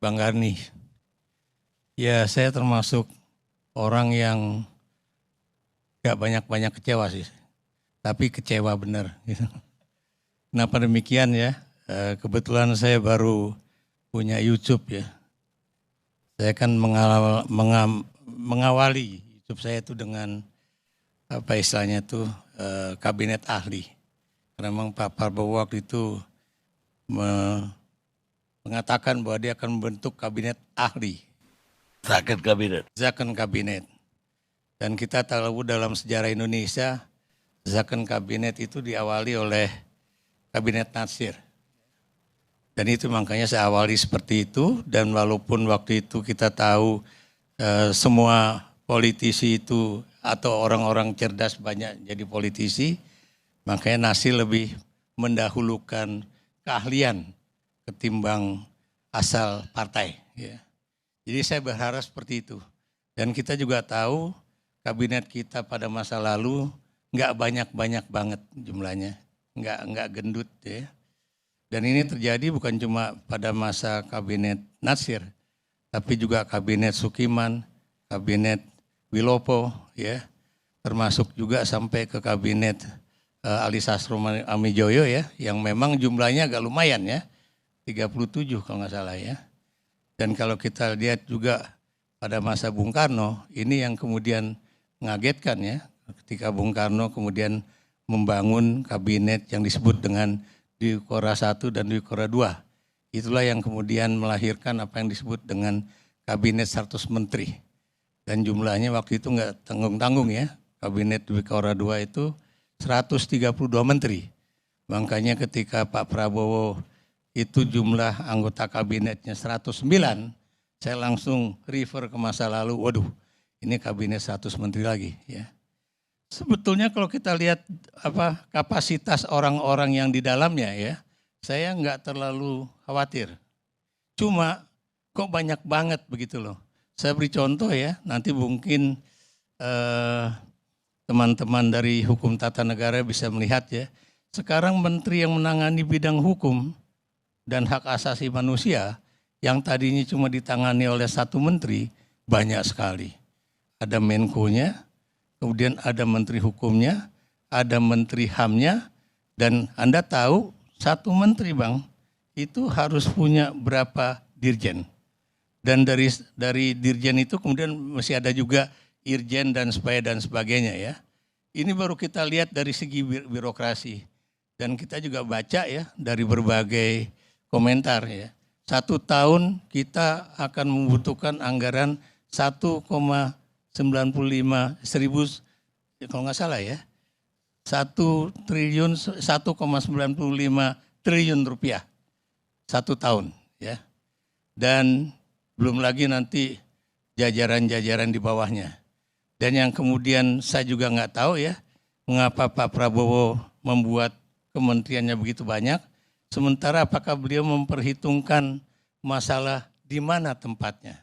Bang Garni, ya saya termasuk orang yang gak banyak-banyak kecewa sih, tapi kecewa bener. Gitu. Kenapa demikian ya? Kebetulan saya baru punya YouTube ya. Saya kan mengawali YouTube saya itu dengan apa istilahnya itu kabinet ahli. Karena memang Pak Prabowo waktu itu mengatakan bahwa dia akan membentuk kabinet ahli. Second kabinet. Second kabinet. Dan kita tahu dalam sejarah Indonesia, second kabinet itu diawali oleh kabinet Natsir. Dan itu makanya saya awali seperti itu, dan walaupun waktu itu kita tahu semua politisi itu atau orang-orang cerdas banyak jadi politisi, makanya Natsir lebih mendahulukan keahlian ketimbang asal partai. Ya. Jadi saya berharap seperti itu. Dan kita juga tahu kabinet kita pada masa lalu nggak banyak-banyak banget jumlahnya, nggak gendut ya. Dan ini terjadi bukan cuma pada masa kabinet Natsir, tapi juga kabinet Sukiman, kabinet Wilopo ya, termasuk juga sampai ke kabinet Ali Sastroamidjojo ya, yang memang jumlahnya agak lumayan ya, 37 kalau nggak salah ya. Dan kalau kita lihat juga pada masa Bung Karno, ini yang kemudian mengagetkan ya, ketika Bung Karno kemudian membangun kabinet yang disebut dengan Dwi Kora I dan Dwi Kora II. Itulah yang kemudian melahirkan apa yang disebut dengan kabinet 100 menteri. Dan jumlahnya waktu itu nggak tanggung-tanggung ya, kabinet Dwi Kora II itu 132 menteri. Makanya ketika Pak Prabowo itu jumlah anggota kabinetnya 109, saya langsung refer ke masa lalu, waduh ini kabinet 100 menteri lagi ya. Sebetulnya kalau kita lihat apa kapasitas orang-orang yang di dalamnya ya, saya nggak terlalu khawatir. Cuma kok banyak banget begitu loh. Saya beri contoh ya, nanti mungkin teman-teman dari hukum tata negara bisa melihat ya. Sekarang menteri yang menangani bidang hukum dan hak asasi manusia yang tadinya cuma ditangani oleh satu menteri, banyak sekali. Ada Menko-nya, kemudian ada menteri hukumnya, ada menteri HAM-nya, dan Anda tahu satu menteri Bang, itu harus punya berapa dirjen. Dan dari dirjen itu kemudian masih ada juga irjen dan sebagainya ya. Ini baru kita lihat dari segi birokrasi. Dan kita juga baca ya dari berbagai komentar ya. 1 tahun kita akan membutuhkan anggaran 1,95 kalau nggak salah ya, 1,95 triliun rupiah 1 tahun ya. Dan belum lagi nanti jajaran-jajaran di bawahnya. Dan yang kemudian saya juga nggak tahu ya, mengapa Pak Prabowo membuat kementeriannya begitu banyak, sementara apakah beliau memperhitungkan masalah di mana tempatnya?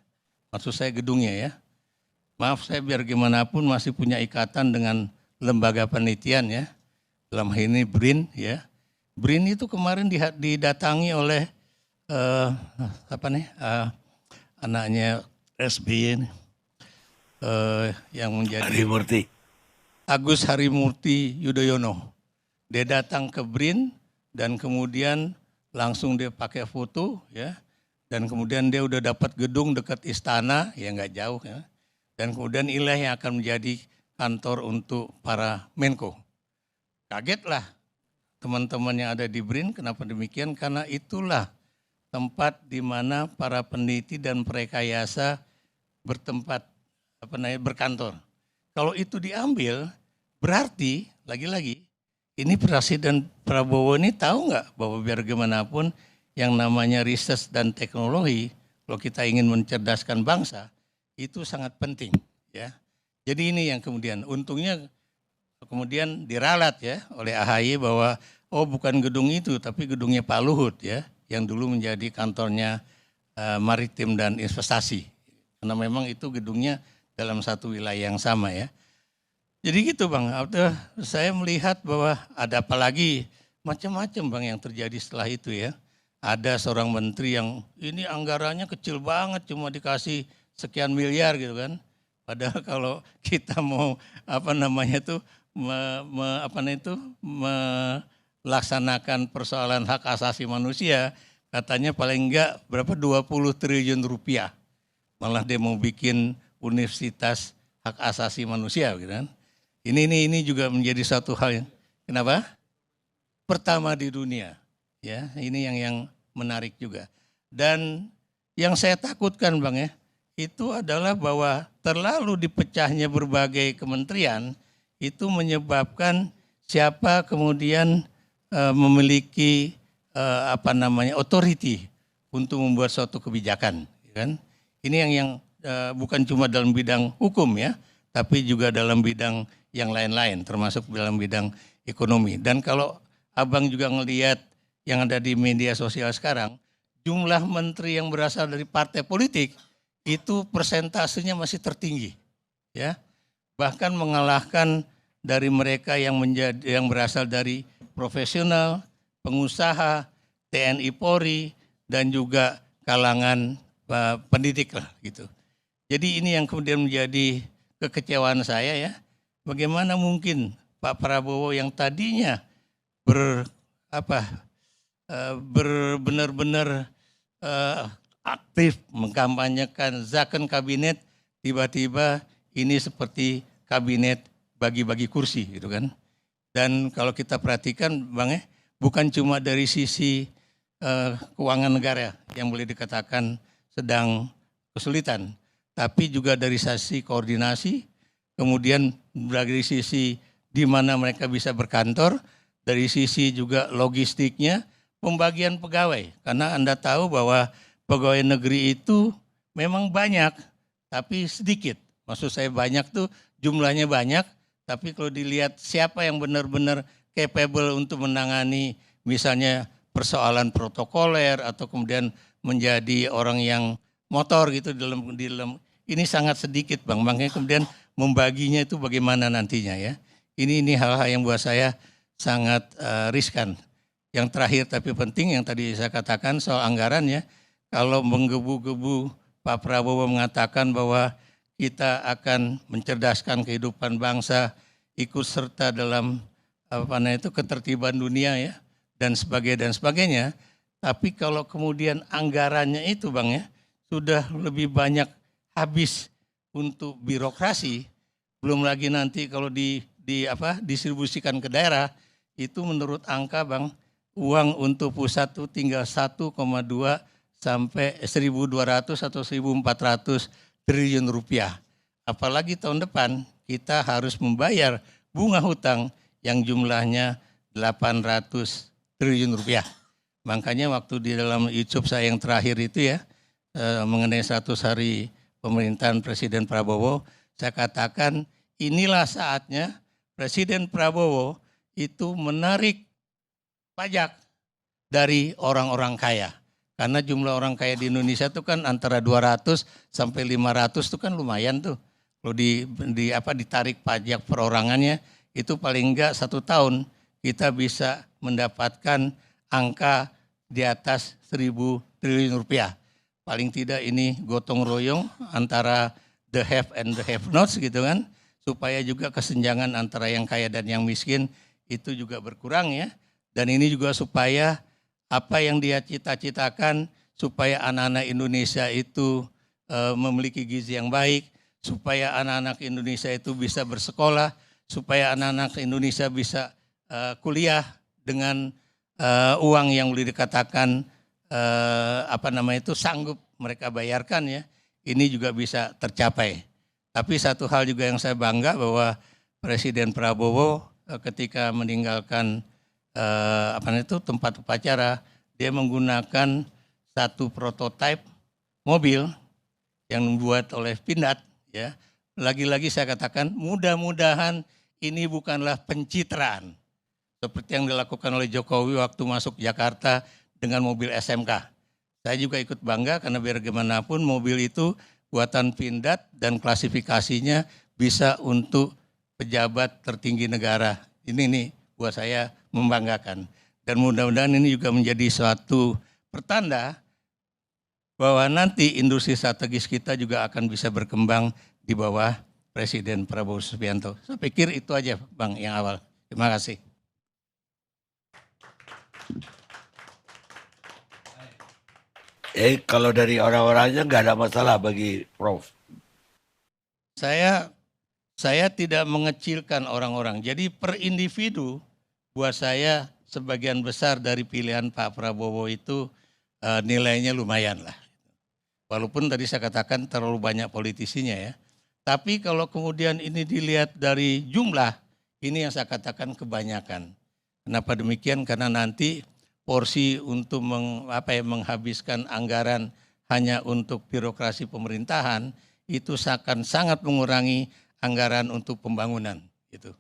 Maksud saya gedungnya ya. Maaf saya biar gimana pun masih punya ikatan dengan lembaga penelitian ya. Dalam hal ini BRIN ya. BRIN itu kemarin didatangi oleh anaknya SBY yang menjadi Harimurti. Agus Harimurti Yudhoyono. Dia datang ke BRIN dan kemudian langsung dia pakai foto ya. Dan kemudian dia udah dapat gedung dekat istana, ya nggak jauh ya. Dan kemudian inilah yang akan menjadi kantor untuk para Menko. Kagetlah teman-teman yang ada di BRIN, kenapa demikian? Karena itulah tempat di mana para peneliti dan perekayasa berkantor. Kalau itu diambil, berarti lagi-lagi ini Presiden Prabowo ini tahu nggak bahwa biar gimana pun yang namanya riset dan teknologi, kalau kita ingin mencerdaskan bangsa, itu sangat penting ya. Jadi ini yang kemudian untungnya kemudian diralat ya oleh AHY bahwa oh bukan gedung itu tapi gedungnya Pak Luhut ya yang dulu menjadi kantornya maritim dan investasi. Karena memang itu gedungnya dalam satu wilayah yang sama ya. Jadi gitu Bang, saya melihat bahwa ada apa lagi macam-macam Bang yang terjadi setelah itu ya. ada seorang menteri yang ini anggarannya kecil banget, cuma dikasih sekian miliar gitu kan. Padahal kalau kita mau melaksanakan persoalan hak asasi manusia, katanya paling enggak berapa 20 triliun rupiah. Malah dia mau bikin universitas hak asasi manusia gitu kan. Ini juga menjadi satu hal yang kenapa? Pertama di dunia. Ya, ini yang menarik juga. Dan yang saya takutkan Bang ya, itu adalah bahwa terlalu dipecahnya berbagai kementerian itu menyebabkan siapa kemudian memiliki authority untuk membuat suatu kebijakan, kan? Ini yang bukan cuma dalam bidang hukum ya, tapi juga dalam bidang yang lain-lain, termasuk dalam bidang ekonomi. Dan kalau Abang juga ngelihat yang ada di media sosial sekarang, jumlah menteri yang berasal dari partai politik itu persentasenya masih tertinggi, ya. Bahkan mengalahkan dari mereka yang berasal dari profesional, pengusaha, TNI Polri, dan juga kalangan pendidik lah gitu. Jadi ini yang kemudian menjadi kekecewaan saya ya. Bagaimana mungkin Pak Prabowo yang tadinya benar-benar aktif mengkampanyekan zakon kabinet, tiba-tiba ini seperti kabinet bagi-bagi kursi gitu kan. Dan kalau kita perhatikan Bang bukan cuma dari sisi keuangan negara yang boleh dikatakan sedang kesulitan, tapi juga dari sisi koordinasi, kemudian dari sisi di mana mereka bisa berkantor, dari sisi juga logistiknya, pembagian pegawai. Karena Anda tahu bahwa pegawai negeri itu memang banyak, tapi sedikit. Maksud saya banyak tuh jumlahnya banyak, tapi kalau dilihat siapa yang benar-benar capable untuk menangani misalnya persoalan protokoler atau kemudian menjadi orang yang motor gitu di dalam ini sangat sedikit Bang. Makanya kemudian membaginya itu bagaimana nantinya ya. Ini hal-hal yang buat saya sangat riskan. Yang terakhir tapi penting yang tadi saya katakan soal anggaran ya. Kalau menggebu-gebu Pak Prabowo mengatakan bahwa kita akan mencerdaskan kehidupan bangsa, ikut serta dalam ketertiban dunia ya dan sebagainya. Tapi kalau kemudian anggarannya itu Bang ya sudah lebih banyak habis untuk birokrasi, belum lagi nanti kalau distribusikan ke daerah itu menurut angka Bang uang untuk pusat itu tinggal 1,2 sampai 1.200 atau 1.400 triliun rupiah. Apalagi tahun depan kita harus membayar bunga hutang yang jumlahnya 800 triliun rupiah. Makanya waktu di dalam YouTube saya yang terakhir itu ya mengenai 100 hari pemerintahan Presiden Prabowo, saya katakan inilah saatnya Presiden Prabowo itu menarik pajak dari orang-orang kaya. Karena jumlah orang kaya di Indonesia itu kan antara 200 sampai 500 itu kan lumayan tuh. Kalau ditarik pajak perorangannya itu paling enggak 1 tahun kita bisa mendapatkan angka di atas 1.000 triliun rupiah. Paling tidak ini gotong royong antara the have and the have nots gitu kan. Supaya juga kesenjangan antara yang kaya dan yang miskin itu juga berkurang ya. Dan ini juga supaya apa yang dia cita-citakan supaya anak-anak Indonesia itu memiliki gizi yang baik, supaya anak-anak Indonesia itu bisa bersekolah, supaya anak-anak Indonesia bisa kuliah dengan uang yang boleh dikatakan sanggup mereka bayarkan ya. Ini juga bisa tercapai. Tapi satu hal juga yang saya bangga bahwa Presiden Prabowo ketika meninggalkan tempat upacara, dia menggunakan satu prototipe mobil yang dibuat oleh Pindad ya. Lagi-lagi saya katakan mudah-mudahan ini bukanlah pencitraan seperti yang dilakukan oleh Jokowi waktu masuk Jakarta dengan mobil SMK. Saya juga ikut bangga karena biar gimana pun mobil itu buatan Pindad dan klasifikasinya bisa untuk pejabat tertinggi negara. Ini buat saya membanggakan. Dan mudah-mudahan ini juga menjadi suatu pertanda bahwa nanti industri strategis kita juga akan bisa berkembang di bawah Presiden Prabowo Subianto. Saya pikir itu aja Bang yang awal. Terima kasih. Kalau dari orang-orangnya nggak ada masalah bagi Prof. Saya tidak mengecilkan orang-orang. Jadi per individu buat saya sebagian besar dari pilihan Pak Prabowo itu nilainya lumayan lah. Walaupun tadi saya katakan terlalu banyak politisinya ya. Tapi kalau kemudian ini dilihat dari jumlah, ini yang saya katakan kebanyakan. Kenapa demikian? Karena nanti porsi untuk menghabiskan anggaran hanya untuk birokrasi pemerintahan itu akan sangat mengurangi anggaran untuk pembangunan. Gitu.